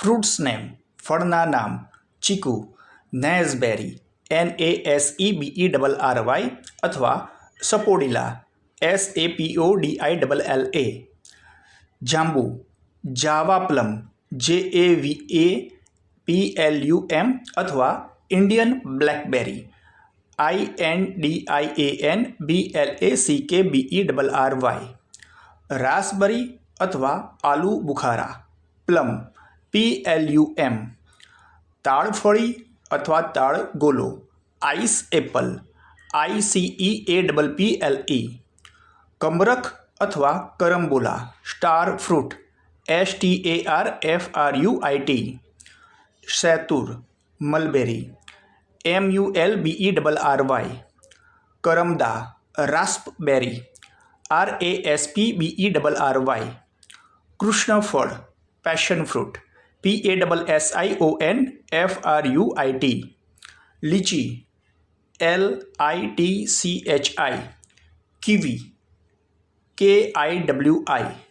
fruits name ફળના નામ ચીકુ, naseberry NASEBERRY અથવા સપોડીલા SAPODILLA, જાંબુ જાવા પ્લમ JAVAPLUM અથવા ઇન્ડિયન બ્લેકબેરી INDIANBLACKBERRY, રાસબરી અથવા આલુ બુખારા પ્લમ PLUM, તાળફળી અથવા તાળ ગોલો આઈસ એપલ ICEAPPLE, કમરખ અથવા કરમબોલા સ્ટાર ફ્રૂટ STARFRUIT, સૈતુર મલબેરી MULBERRY, કરમદા રાસ્પબેરી RASPBERRY, કૃષ્ણફળ passion fruit PASSIONFRUIT, litchi LITCHI, kiwi KIWI,